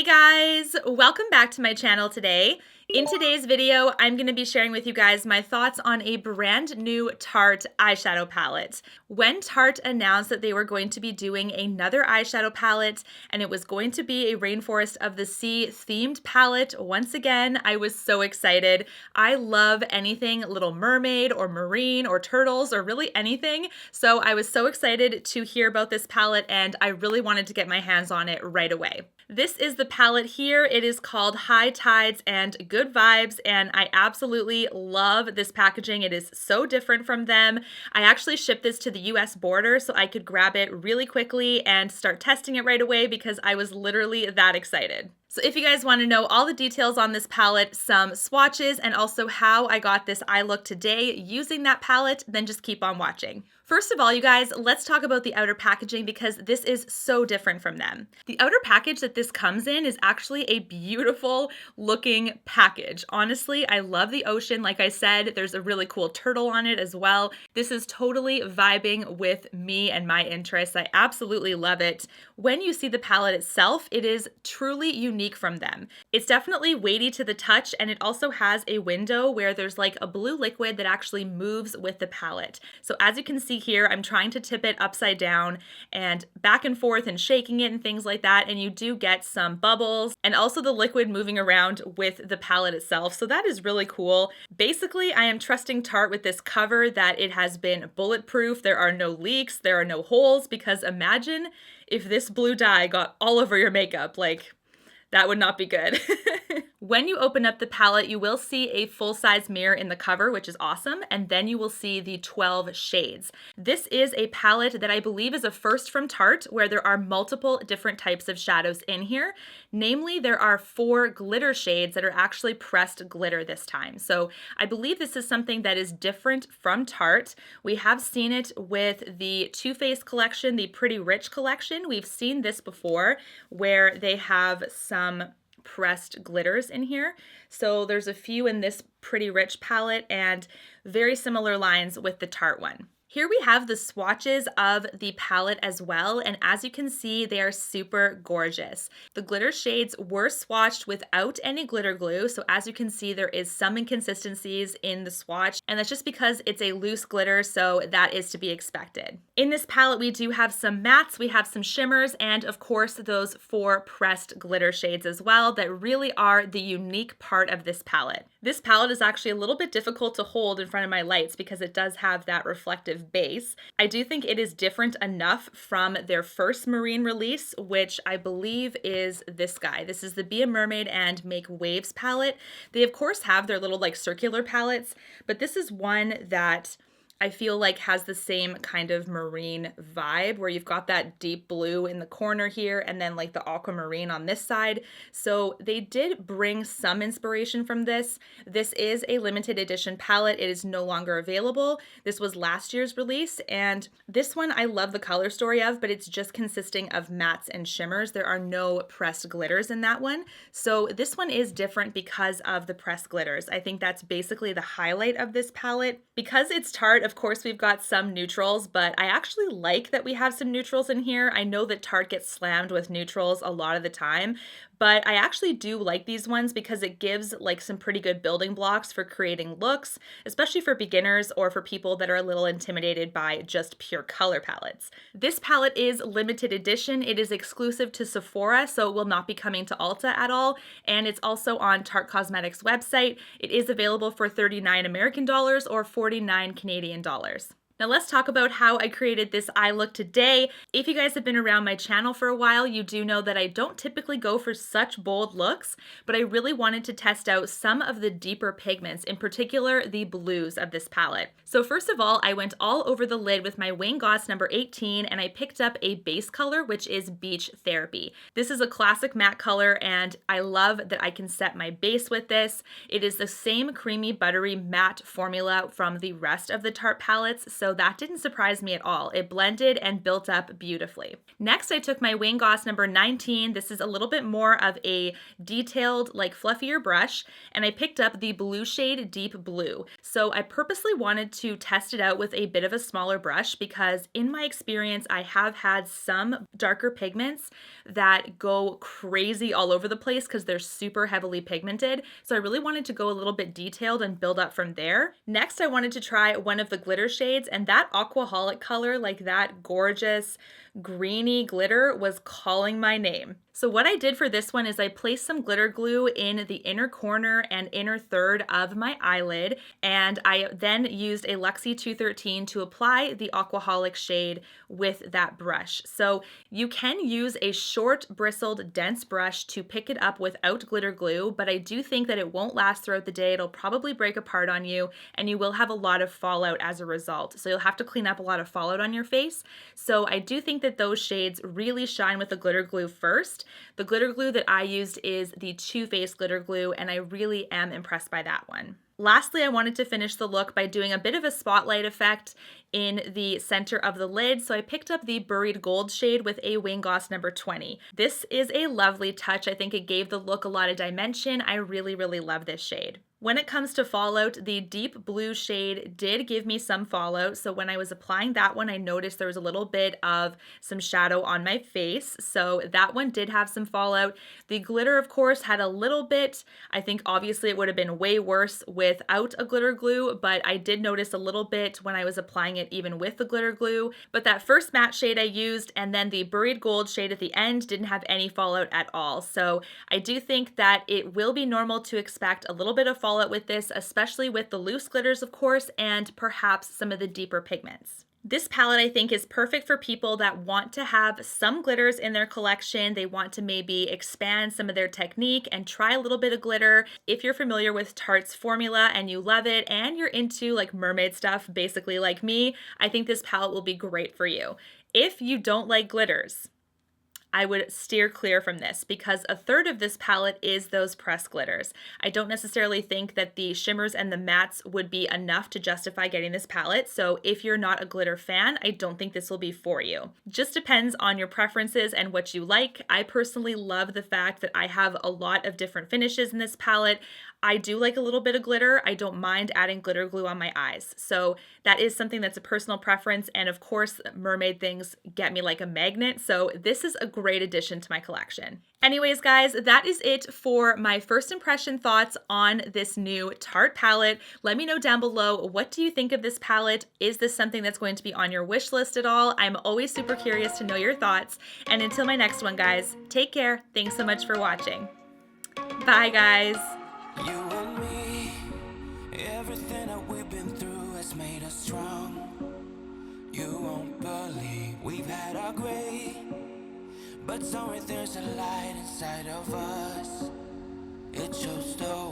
Hey guys, welcome back to my channel today. In today's video, I'm going to be sharing with you guys my thoughts on a brand new Tarte eyeshadow palette. When Tarte announced that they were going to be doing another eyeshadow palette and it was going to be a Rainforest of the Sea themed palette, once again, I was so excited. I love anything Little Mermaid or marine or turtles or really anything. So I was so excited to hear about this palette and I really wanted to get my hands on it right away. This is the palette here. It is called High Tides and Good Vibes, and I absolutely love this packaging. It is so different from them. I actually shipped this to the US border so I could grab it really quickly and start testing it right away because I was literally that excited. So if you guys want to know all the details on this palette, some swatches, and also how I got this eye look today using that palette, then just keep on watching. First of all, you guys, let's talk about the outer packaging because this is so different from them. The outer package that this comes in is actually a beautiful looking package. Honestly, I love the ocean. Like I said, there's a really cool turtle on it as well. This is totally vibing with me and my interests. I absolutely love it. When you see the palette itself, it is truly unique from them. It's definitely weighty to the touch, and it also has a window where there's like a blue liquid that actually moves with the palette. So as you can see here, I'm trying to tip it upside down and back and forth and shaking it and things like that, and you do get some bubbles and also the liquid moving around with the palette itself. So that is really cool. Basically, I am trusting Tarte with this cover that it has been bulletproof. There are no leaks, there are no holes, because imagine if this blue dye got all over your makeup. Like, that would not be good. When you open up the palette, you will see a full-size mirror in the cover, which is awesome, and then you will see the 12 shades. This is a palette that I believe is a first from Tarte, where there are multiple different types of shadows in here. Namely, there are 4 glitter shades that are actually pressed glitter this time. So I believe this is something that is different from Tarte. We have seen it with the Too Faced collection, the Pretty Rich collection. We've seen this before, where they have some pressed glitters in here. So there's a few in this Pretty Rich palette and very similar lines with the Tarte one. Here we have the swatches of the palette as well, and as you can see, they are super gorgeous. The glitter shades were swatched without any glitter glue, so as you can see, there is some inconsistencies in the swatch, and that's just because it's a loose glitter, so that is to be expected. In this palette, we do have some mattes, we have some shimmers, and of course, those 4 pressed glitter shades as well that really are the unique part of this palette. This palette is actually a little bit difficult to hold in front of my lights because it does have that reflective base. I do think it is different enough from their first marine release, which I believe is this guy. This is the Be a Mermaid and Make Waves palette. They of course have their little like circular palettes, but this is one that I feel like has the same kind of marine vibe where you've got that deep blue in the corner here and then like the aquamarine on this side. So they did bring some inspiration from this. This is a limited edition palette. It is no longer available. This was last year's release, and this one I love the color story of, but it's just consisting of mattes and shimmers. There are no pressed glitters in that one. So this one is different because of the pressed glitters. I think that's basically the highlight of this palette. Because it's Tarte, of course, we've got some neutrals, but I actually like that we have some neutrals in here. I know that Tarte gets slammed with neutrals a lot of the time, but I actually do like these ones because it gives like some pretty good building blocks for creating looks, especially for beginners or for people that are a little intimidated by just pure color palettes. This palette is limited edition. It is exclusive to Sephora, so it will not be coming to Ulta at all, and it's also on Tarte Cosmetics website. It is available for $39 American dollars or $49 Canadian dollars. Now let's talk about how I created this eye look today. If you guys have been around my channel for a while, you do know that I don't typically go for such bold looks, but I really wanted to test out some of the deeper pigments, in particular the blues of this palette. So first of all, I went all over the lid with my Wayne Goss number 18 and I picked up a base color, which is Beach Therapy. This is a classic matte color and I love that I can set my base with this. It is the same creamy buttery matte formula from the rest of the Tarte palettes, so so that didn't surprise me at all. It blended and built up beautifully. Next, I took my Wayne Goss number 19. This is a little bit more of a detailed, like fluffier brush, and I picked up the blue shade Deep Blue. So I purposely wanted to test it out with a bit of a smaller brush because in my experience, I have had some darker pigments that go crazy all over the place because they're super heavily pigmented. So I really wanted to go a little bit detailed and build up from there. Next, I wanted to try one of the glitter shades, and that aquaholic color, like that gorgeous greeny glitter, was calling my name. So what I did for this one is I placed some glitter glue in the inner corner and inner third of my eyelid, and I then used a Luxie 213 to apply the aquaholic shade with that brush. So you can use a short bristled dense brush to pick it up without glitter glue, but I do think that it won't last throughout the day. It'll probably break apart on you and you will have a lot of fallout as a result. So you'll have to clean up a lot of fallout on your face. So I do think that those shades really shine with the glitter glue first. The glitter glue that I used is the Too Faced glitter glue, and I really am impressed by that one. Lastly, I wanted to finish the look by doing a bit of a spotlight effect in the center of the lid, so I picked up the Buried Gold shade with a Wayne Goss number 20. This is a lovely touch. I think it gave the look a lot of dimension. I really, really love this shade. When it comes to fallout, the Deep Blue shade did give me some fallout. So when I was applying that one, I noticed there was a little bit of some shadow on my face. So that one did have some fallout. The glitter, of course, had a little bit. I think obviously it would have been way worse without a glitter glue, but I did notice a little bit when I was applying it even with the glitter glue. But that first matte shade I used and then the Buried Gold shade at the end didn't have any fallout at all. So I do think that it will be normal to expect a little bit of fallout with this, especially with the loose glitters, of course, and perhaps some of the deeper pigments. This palette, I think, is perfect for people that want to have some glitters in their collection. They want to maybe expand some of their technique and try a little bit of glitter. If you're familiar with Tarte's formula and you love it and you're into like mermaid stuff, basically like me, I think this palette will be great for you. If you don't like glitters, I would steer clear from this because a third of this palette is those pressed glitters. I don't necessarily think that the shimmers and the mattes would be enough to justify getting this palette. So if you're not a glitter fan, I don't think this will be for you. Just depends on your preferences and what you like. I personally love the fact that I have a lot of different finishes in this palette. I do like a little bit of glitter. I don't mind adding glitter glue on my eyes. So that is something that's a personal preference. And of course, mermaid things get me like a magnet. So this is a great addition to my collection. Anyways, guys, that is it for my first impression thoughts on this new Tarte palette. Let me know down below, what do you think of this palette? Is this something that's going to be on your wish list at all? I'm always super curious to know your thoughts. And until my next one, guys, take care. Thanks so much for watching. Bye, guys. You and me, everything that we've been through has made us strong. You won't believe we've had our gray, but somewhere there's a light inside of us. It shows the